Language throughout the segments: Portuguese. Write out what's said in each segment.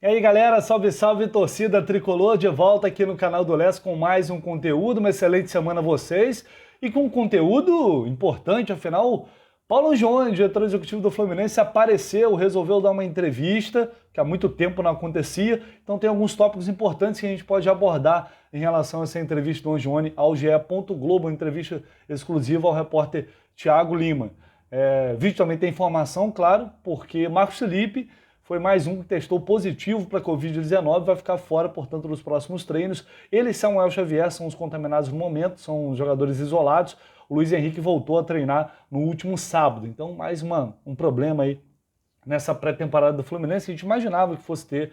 E aí galera, salve salve torcida tricolor, de volta aqui no canal do Leste com mais um conteúdo, uma excelente semana a vocês e com um conteúdo importante, afinal, Paulo Angione, diretor executivo do Fluminense, apareceu, resolveu dar uma entrevista, que há muito tempo não acontecia, então tem alguns tópicos importantes que a gente pode abordar em relação a essa entrevista do Angione ao GE. Globo, uma entrevista exclusiva ao repórter Thiago Lima. O vídeo também tem informação, claro, porque Marcos Felipe foi mais um que testou positivo para a Covid-19, vai ficar fora, portanto, dos próximos treinos. Ele e Samuel Xavier são os contaminados no momento, são os jogadores isolados. O Luiz Henrique voltou a treinar no último sábado. Então, mais um problema aí nessa pré-temporada do Fluminense. A gente imaginava que fosse ter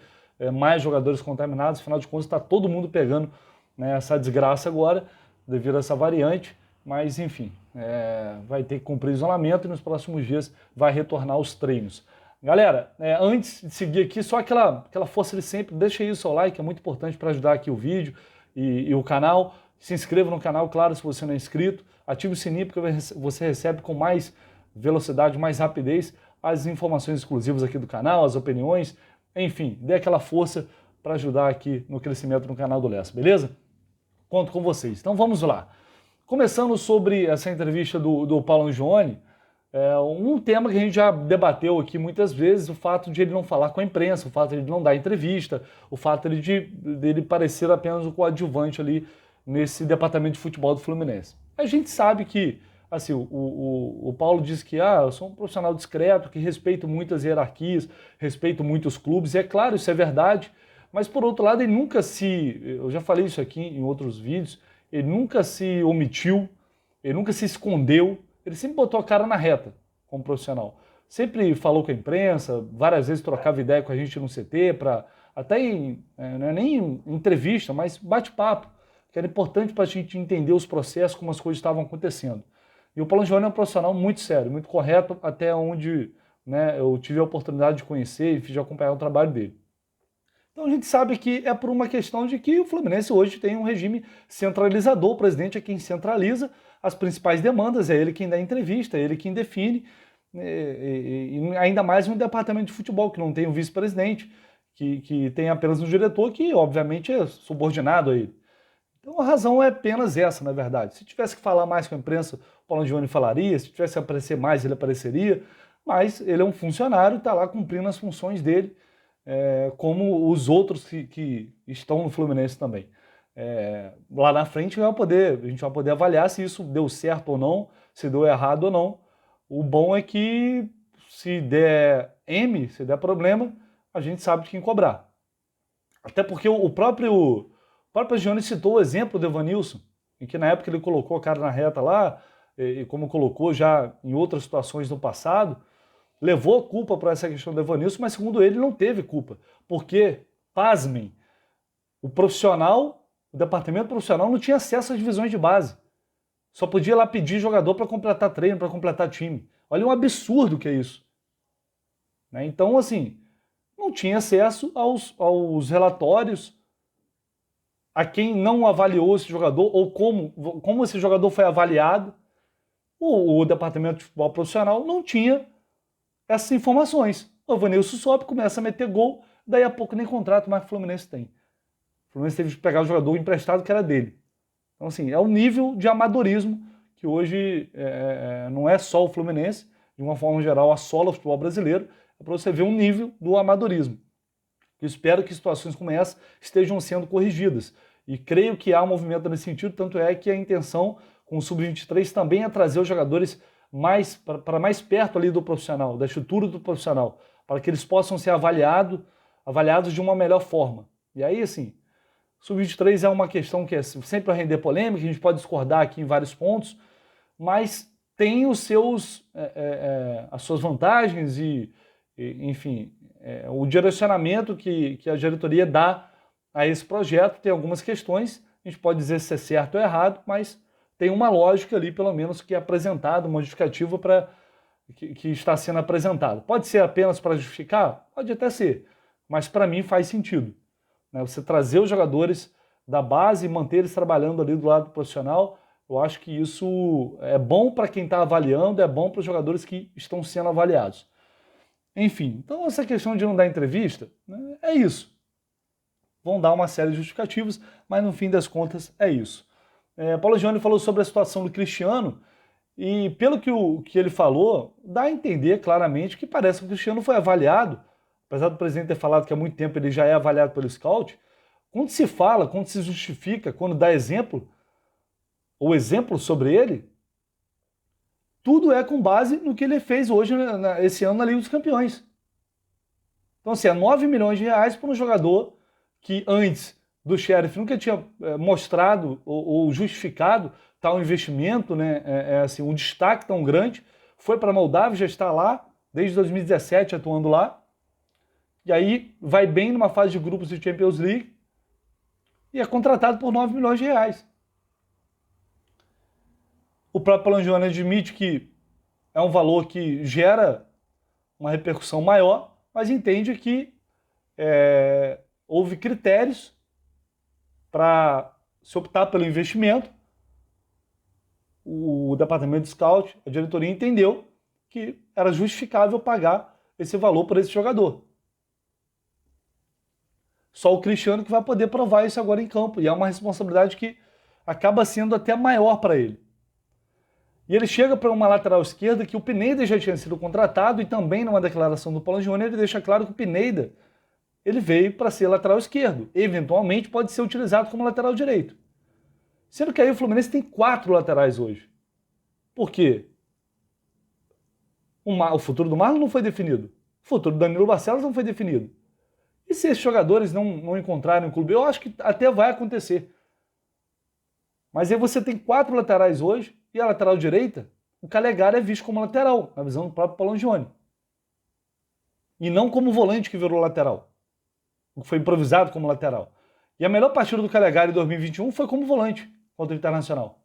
mais jogadores contaminados, afinal de contas está todo mundo pegando, né, essa desgraça agora, devido a essa variante. Mas, enfim, vai ter que cumprir isolamento e nos próximos dias vai retornar aos treinos. Galera, antes de seguir aqui, só aquela força de sempre, deixa aí o seu like, é muito importante para ajudar aqui o vídeo e o canal. Se inscreva no canal, claro, se você não é inscrito. Ative o sininho porque você recebe com mais velocidade, mais rapidez as informações exclusivas aqui do canal, as opiniões, enfim, dê aquela força para ajudar aqui no crescimento no canal do Leste, beleza? Conto com vocês. Então vamos lá. Começando sobre essa entrevista do Paulo Angione, um tema que a gente já debateu aqui muitas vezes, o fato de ele não falar com a imprensa, o fato de ele não dar entrevista, o fato dele parecer apenas o coadjuvante ali nesse departamento de futebol do Fluminense. A gente sabe que, assim, o Paulo diz que eu sou um profissional discreto, que respeito muitas hierarquias, respeito muitos clubes, e é claro, isso é verdade, mas por outro lado ele nunca eu já falei isso aqui em outros vídeos, ele nunca se omitiu, ele nunca se escondeu, ele sempre botou a cara na reta como profissional. Sempre falou com a imprensa, várias vezes trocava ideia com a gente no CT, até não é nem em entrevista, mas bate-papo, que era importante para a gente entender os processos, como as coisas estavam acontecendo. E o Paulo Angione é um profissional muito sério, muito correto, até onde, né, eu tive a oportunidade de conhecer e de acompanhar o trabalho dele. Então a gente sabe que é por uma questão de que o Fluminense hoje tem um regime centralizador, o presidente é quem centraliza as principais demandas, é ele quem dá entrevista, é ele quem define, e ainda mais no departamento de futebol, que não tem o vice-presidente, que tem apenas um diretor, que obviamente é subordinado a ele. Então a razão é apenas essa, na verdade. Se tivesse que falar mais com a imprensa, o Paulo Angione falaria, se tivesse que aparecer mais, ele apareceria, mas ele é um funcionário e está lá cumprindo as funções dele, como os outros que estão no Fluminense também. Lá na frente a gente vai poder avaliar se isso deu certo ou não, se deu errado ou não. O bom é que se der problema, a gente sabe de quem cobrar. Até porque o próprio Angione citou o exemplo do Evanilson, em que na época ele colocou a cara na reta lá, e como colocou já em outras situações no passado, levou a culpa para essa questão do Evanilson, mas segundo ele não teve culpa, porque, pasmem, o departamento profissional não tinha acesso às divisões de base. Só podia ir lá pedir jogador para completar treino, para completar time. Olha um absurdo que é isso. Né? Então, assim, não tinha acesso aos relatórios, a quem não avaliou esse jogador, ou como esse jogador foi avaliado. O departamento de futebol profissional não tinha essas informações. O Evanilson sobe, começa a meter gol, daí a pouco nem contrato mais que o Fluminense tem. O Fluminense teve que pegar o jogador emprestado que era dele. Então, assim, é o nível de amadorismo que hoje não é só o Fluminense, de uma forma geral, assola o futebol brasileiro, é para você ver um nível do amadorismo. Eu espero que situações como essa estejam sendo corrigidas. E creio que há um movimento nesse sentido, tanto é que a intenção com o Sub-23 também é trazer os jogadores para mais perto ali do profissional, da estrutura do profissional, para que eles possam ser avaliados de uma melhor forma. E aí, assim, Sub-23 é uma questão que sempre vai render polêmica, a gente pode discordar aqui em vários pontos, mas tem as suas vantagens enfim, o direcionamento que a diretoria dá a esse projeto. Tem algumas questões, a gente pode dizer se é certo ou errado, mas tem uma lógica ali, pelo menos, que é apresentada, uma justificativa que está sendo apresentada. Pode ser apenas para justificar? Pode até ser, mas para mim faz sentido. Né? Você trazer os jogadores da base e manter eles trabalhando ali do lado profissional, eu acho que isso é bom para quem está avaliando, é bom para os jogadores que estão sendo avaliados. Enfim, então essa questão de não dar entrevista, né, é isso. Vão dar uma série de justificativos, mas no fim das contas é isso. Paulo Gione falou sobre a situação do Cristiano, e pelo que ele falou, dá a entender claramente que parece que o Cristiano foi avaliado, apesar do presidente ter falado que há muito tempo ele já é avaliado pelo scout. Quando se fala, quando se justifica, quando dá exemplo, ou exemplo sobre ele, tudo é com base no que ele fez hoje, esse ano na Liga dos Campeões. Então, assim, é 9 milhões de reais para um jogador que antes do Sheriff nunca tinha mostrado ou justificado tal investimento, né? Assim, um destaque tão grande. Foi para a Moldávia, já está lá, desde 2017 atuando lá. E aí vai bem numa fase de grupos de Champions League e é contratado por 9 milhões de reais. O próprio Palangione admite que é um valor que gera uma repercussão maior, mas entende que houve critérios para se optar pelo investimento. O departamento de scout, a diretoria, entendeu que era justificável pagar esse valor por esse jogador. Só o Cristiano que vai poder provar isso agora em campo, e é uma responsabilidade que acaba sendo até maior para ele. E ele chega para uma lateral esquerda que o Pineda já tinha sido contratado, e também numa declaração do Palangione ele deixa claro que o Pineda ele veio para ser lateral esquerdo. Eventualmente pode ser utilizado como lateral direito. Sendo que aí o Fluminense tem 4 laterais hoje. Por quê? O futuro do Marlon não foi definido. O futuro do Danilo Barcelos não foi definido. E se esses jogadores não encontrarem um clube? Eu acho que até vai acontecer. Mas aí você tem 4 laterais hoje, e a lateral direita, o Calegari é visto como lateral, na visão do próprio Palangione. E não como volante que virou lateral. O que foi improvisado como lateral. E a melhor partida do Calegari em 2021 foi como volante contra o Internacional.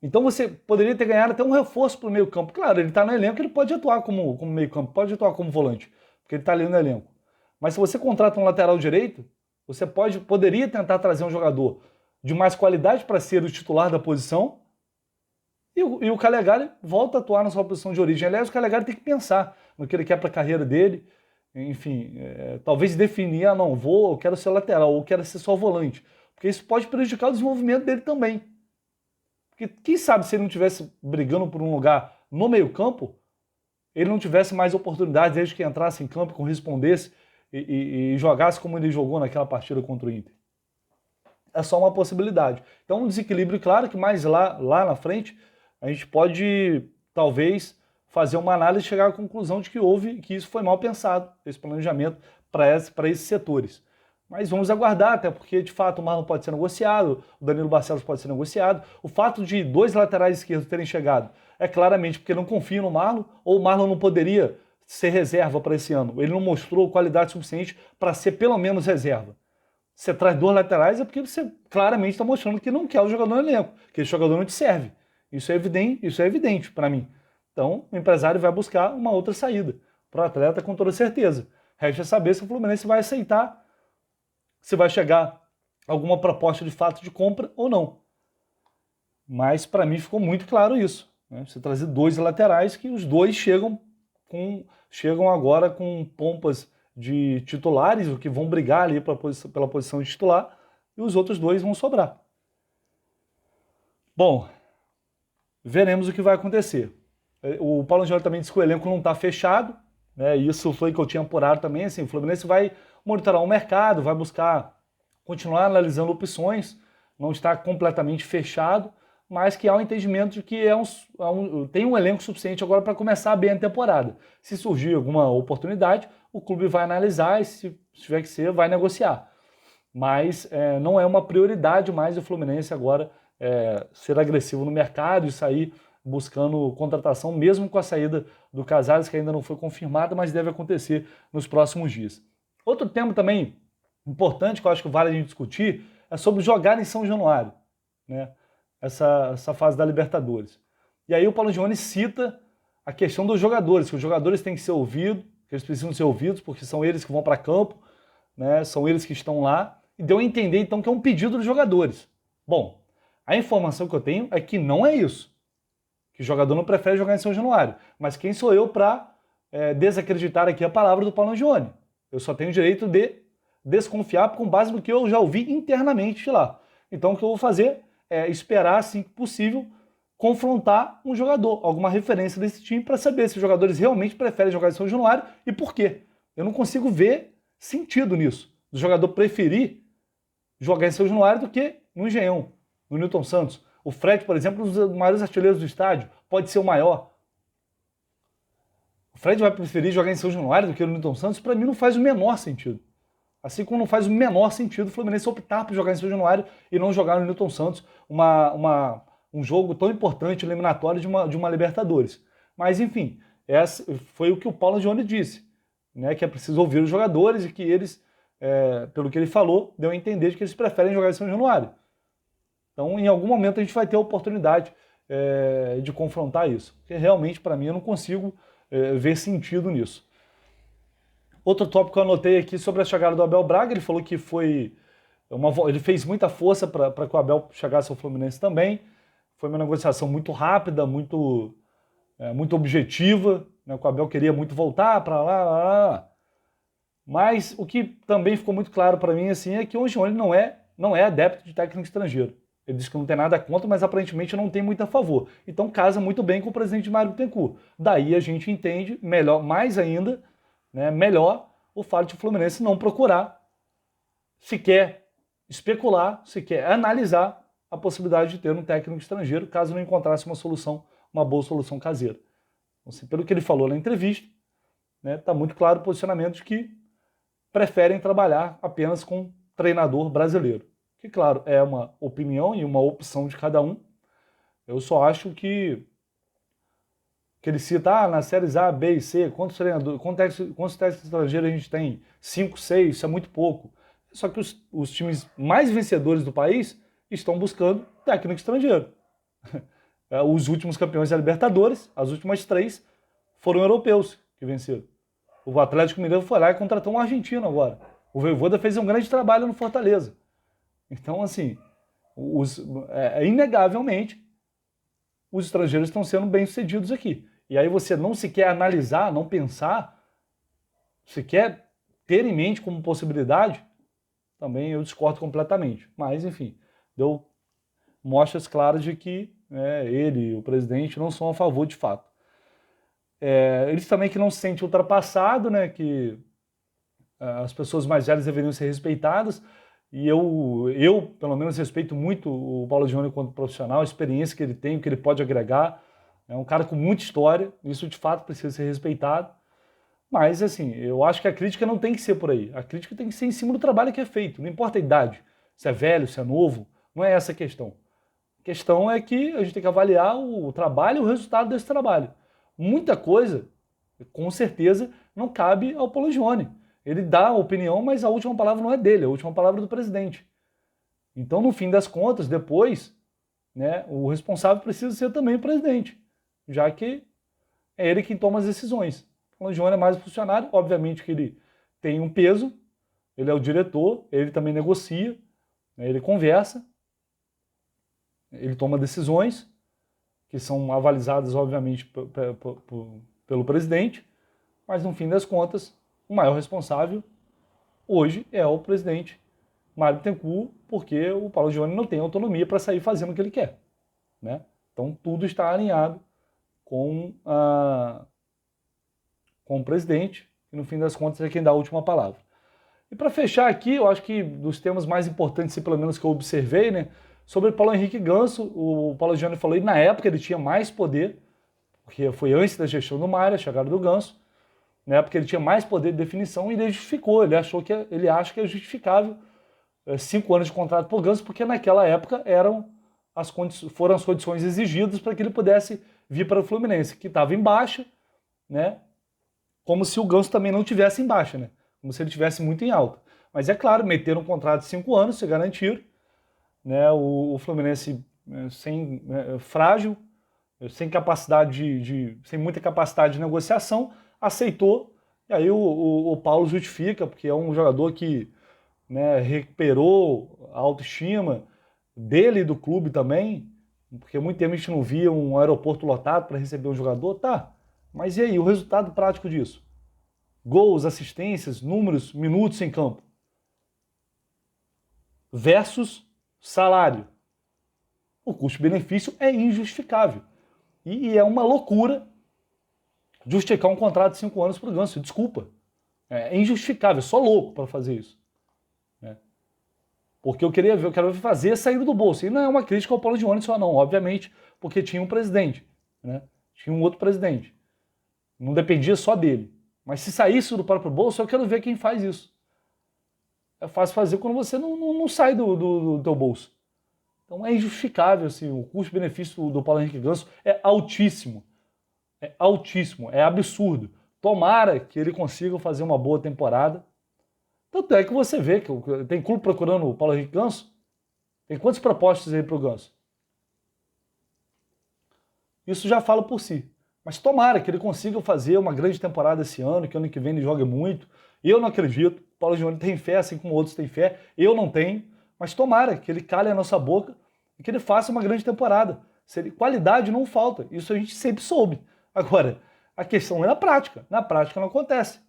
Então você poderia ter ganhado até um reforço para o meio campo. Claro, ele está no elenco, ele pode atuar como meio campo, pode atuar como volante, porque ele está ali no elenco. Mas se você contrata um lateral direito, você poderia tentar trazer um jogador de mais qualidade para ser o titular da posição, e o Calegari volta a atuar na sua posição de origem. Aliás, o Calegari tem que pensar no que ele quer para a carreira dele, enfim, talvez definir, eu quero ser lateral, ou quero ser só volante, porque isso pode prejudicar o desenvolvimento dele também. Porque quem sabe se ele não estivesse brigando por um lugar no meio campo, ele não tivesse mais oportunidades desde que entrasse em campo, correspondesse e jogasse como ele jogou naquela partida contra o Inter. É só uma possibilidade. Então um desequilíbrio, claro que mais lá na frente, a gente pode talvez fazer uma análise e chegar à conclusão de que isso foi mal pensado, esse planejamento para esses setores. Mas vamos aguardar, até porque de fato o Marlon pode ser negociado, o Danilo Barcelos pode ser negociado. O fato de 2 laterais esquerdos terem chegado é claramente porque não confiam no Marlon, ou o Marlon não poderia ser reserva para esse ano. Ele não mostrou qualidade suficiente para ser pelo menos reserva. Você traz 2 laterais é porque você claramente está mostrando que não quer o jogador no elenco, que esse jogador não te serve. Isso é evidente para mim. Então o empresário vai buscar uma outra saída para o atleta com toda certeza. Resta saber se o Fluminense vai aceitar, se vai chegar alguma proposta de fato de compra ou não. Mas para mim ficou muito claro isso. Né? Você trazer 2 laterais que os 2 chegam agora com pompas de titulares, o que vão brigar ali pela posição de titular, e os outros 2 vão sobrar. Bom, veremos o que vai acontecer. O Paulo Gione também disse que o elenco não está fechado, né? Isso foi que eu tinha apurado também. Assim, o Fluminense vai monitorar o mercado, vai buscar continuar analisando opções, não está completamente fechado, mas que há um entendimento de que tem um elenco suficiente agora para começar bem a temporada. Se surgir alguma oportunidade, o clube vai analisar e, se tiver que ser, vai negociar. Mas não é uma prioridade mais o Fluminense agora ser agressivo no mercado e sair buscando contratação, mesmo com a saída do Casares, que ainda não foi confirmada, mas deve acontecer nos próximos dias. Outro tema também importante, que eu acho que vale a gente discutir, é sobre jogar em São Januário, né? Essa fase da Libertadores. E aí o Paulo Gione cita a questão dos jogadores, que os jogadores têm que ser ouvidos, que eles precisam ser ouvidos, porque são eles que vão para campo, né? São eles que estão lá, e deu a entender então que é um pedido dos jogadores. Bom, a informação que eu tenho é que não é isso, que o jogador não prefere jogar em São Januário, mas quem sou eu para desacreditar aqui a palavra do Paulo Angione. Eu só tenho o direito de desconfiar com base no que eu já ouvi internamente lá. Então o que eu vou fazer é esperar, assim que possível, confrontar um jogador, alguma referência desse time, para saber se os jogadores realmente preferem jogar em São Januário e por quê. Eu não consigo ver sentido nisso, do jogador preferir jogar em São Januário do que no Engenhão, no Newton Santos. O Fred, por exemplo, um dos maiores artilheiros do estádio, pode ser o maior. O Fred vai preferir jogar em São Januário do que no Newton Santos? Para mim não faz o menor sentido. Assim como não faz o menor sentido o Fluminense optar por jogar em São Januário e não jogar no Newton Santos um jogo tão importante, eliminatório de uma Libertadores. Mas, enfim, foi o que o Paulo Angione disse, né, que é preciso ouvir os jogadores e que eles, pelo que ele falou, deu a entender que eles preferem jogar em São Januário. Então, em algum momento, a gente vai ter a oportunidade de confrontar isso. Porque realmente, para mim, eu não consigo ver sentido nisso. Outro tópico que eu anotei aqui sobre a chegada do Abel Braga, ele falou que ele fez muita força para que o Abel chegasse ao Fluminense também. Foi uma negociação muito rápida, muito objetiva, né? O Abel queria muito voltar para lá. Mas o que também ficou muito claro para mim assim, é que o Angione não é adepto de técnico estrangeiro. Ele disse que não tem nada contra, mas aparentemente não tem muito a favor. Então casa muito bem com o presidente Mário Bittencourt. Daí a gente entende melhor, mais ainda, né, melhor o fato de o Fluminense não procurar, sequer especular, sequer analisar a possibilidade de ter um técnico estrangeiro, caso não encontrasse uma boa solução caseira. Então, assim, pelo que ele falou na entrevista, está muito claro o posicionamento de que preferem trabalhar apenas com treinador brasileiro. Que, claro, é uma opinião e uma opção de cada um. Eu só acho que ele cita, nas séries A, B e C, quantos técnicos estrangeiros a gente tem? 5, 6, isso é muito pouco. Só que os times mais vencedores do país estão buscando técnico estrangeiro. Os últimos campeões da Libertadores, as últimas 3, foram europeus que venceram. O Atlético Mineiro foi lá e contratou um argentino agora. O Vojvoda fez um grande trabalho no Fortaleza. Então, assim, inegavelmente, os estrangeiros estão sendo bem-sucedidos aqui. E aí você não se quer analisar, não pensar, se quer ter em mente como possibilidade, também eu discordo completamente. Mas, enfim, deu mostras claras de que ele e o presidente não são a favor de fato. Eles também que não se sentem ultrapassado, né, que as pessoas mais velhas deveriam ser respeitadas, e eu pelo menos respeito muito o Paulo Angione quanto profissional, a experiência que ele tem, o que ele pode agregar. É um cara com muita história, isso de fato precisa ser respeitado. Mas, assim, eu acho que a crítica não tem que ser por aí. A crítica tem que ser em cima do trabalho que é feito. Não importa a idade, se é velho, se é novo, não é essa a questão. A questão é que a gente tem que avaliar o trabalho e o resultado desse trabalho. Muita coisa, com certeza, não cabe ao Paulo Angione. Ele dá a opinião, mas a última palavra não é dele, a última palavra é do presidente. Então, no fim das contas, depois, né, o responsável precisa ser também o presidente, já que é ele quem toma as decisões. O Paulo Angione é mais funcionário, obviamente que ele tem um peso, ele é o diretor, ele também negocia, né, ele conversa, ele toma decisões que são avalizadas, obviamente, pelo presidente, mas no fim das contas, o maior responsável hoje é o presidente Mário Bittencourt, porque o Paulo Angione não tem autonomia para sair fazendo o que ele quer, né? Então tudo está alinhado com o presidente, e no fim das contas é quem dá a última palavra. E para fechar aqui, eu acho que dos temas mais importantes, pelo menos que eu observei, né, sobre Paulo Henrique Ganso, o Paulo Angione falou que na época ele tinha mais poder, porque foi antes da gestão do Mário, a chegada do Ganso, né, porque ele tinha mais poder de definição, e ele justificou, ele acha que é justificável 5 anos de contrato por Ganso, porque naquela época foram as condições exigidas para que ele pudesse vir para o Fluminense, que estava em baixa, né, como se o Ganso também não tivesse em baixa, né, como se ele tivesse muito em alta. Mas é claro, meteram um contrato de 5 anos, se garantiram, né, o Fluminense frágil, sem capacidade sem muita capacidade de negociação, aceitou, e aí o Paulo justifica, porque é um jogador que, né, recuperou a autoestima dele e do clube também, porque muito tempo a gente não via um aeroporto lotado para receber um jogador, tá, Mas e aí, o resultado prático disso? Gols, assistências, números, minutos em campo. Versus salário. O custo-benefício é injustificável. E é uma loucura justificar um contrato de 5 anos para o Ganso. Desculpa. É injustificável, só louco para fazer isso. Porque eu quero ver fazer saindo do bolso. E não é uma crítica ao Paulo Jones só não, obviamente, porque tinha um presidente, né? Tinha um outro presidente. Não dependia só dele. Mas se saísse do próprio bolso, eu quero ver quem faz isso. É fácil fazer quando você não sai do teu bolso. Então é injustificável, assim, o custo-benefício do Paulo Henrique Ganso é altíssimo. É altíssimo, é absurdo. Tomara que ele consiga fazer uma boa temporada. Tanto é que você vê que tem clube procurando o Paulo Henrique Ganso. Tem quantas propostas aí para o Ganso? Isso já fala por si. Mas tomara que ele consiga fazer uma grande temporada esse ano, que ano que vem ele jogue muito. Eu não acredito. O Paulo Júnior tem fé, assim como outros têm fé. Eu não tenho. Mas tomara que ele cale a nossa boca e que ele faça uma grande temporada. Qualidade não falta. Isso a gente sempre soube. Agora, a questão é na prática. Na prática não acontece.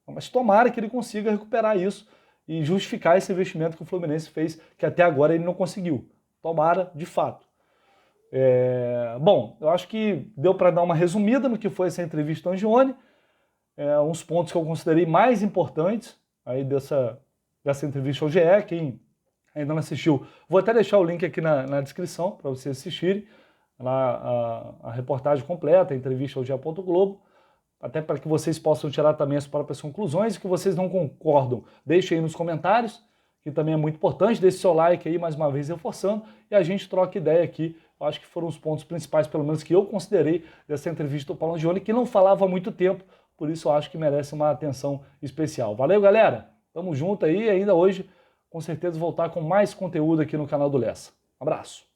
Mas tomara que ele consiga recuperar isso e justificar esse investimento que o Fluminense fez, que até agora ele não conseguiu. Tomara, de fato. Bom, eu acho que deu para dar uma resumida no que foi essa entrevista ao Angione. Uns pontos que eu considerei mais importantes aí dessa entrevista ao GE. Quem ainda não assistiu, vou até deixar o link aqui na descrição para vocês assistirem lá a reportagem completa, a entrevista ao GE. Globo. Até para que vocês possam tirar também as próprias conclusões. E que vocês não concordam, deixem aí nos comentários, que também é muito importante. Deixe seu like aí, mais uma vez reforçando, e a gente troca ideia aqui. Eu acho que foram os pontos principais, pelo menos que eu considerei dessa entrevista do Paulo Angione, que não falava há muito tempo, por isso eu acho que merece uma atenção especial. Valeu, galera! Tamo junto aí, ainda hoje, com certeza, voltar com mais conteúdo aqui no canal do Lessa. Abraço!